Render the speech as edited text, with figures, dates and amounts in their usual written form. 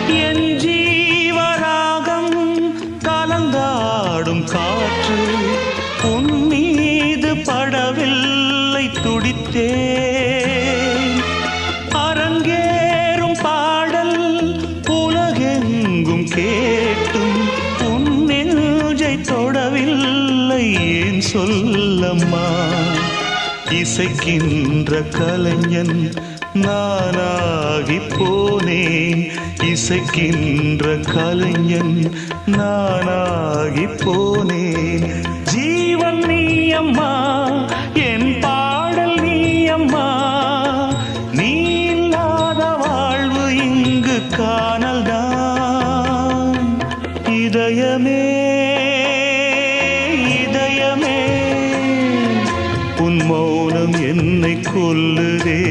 என் ஜீவராகம் கலந்தாடும் காற்று உன் மீது படவில்லை துடித்தேன். அரங்கேறும் பாடல் உலகெங்கும் கேட்டும் உன் நெஞ்சை தொடவில்லை ஏன் சொல்லம்மா. இசைக்கின்ற கலைஞன் நானாகி போனேன். இசைக்கின்ற கலைஞன் நானாகி போனேன். ஜீவன் நீ அம்மா, என் பாடல் நீ அம்மா. நீ இல்லாத வாழ்வு இங்கு காணல்தான். இதயமே இதயமே உன் மௌனம் என்னை கொல்லுதே.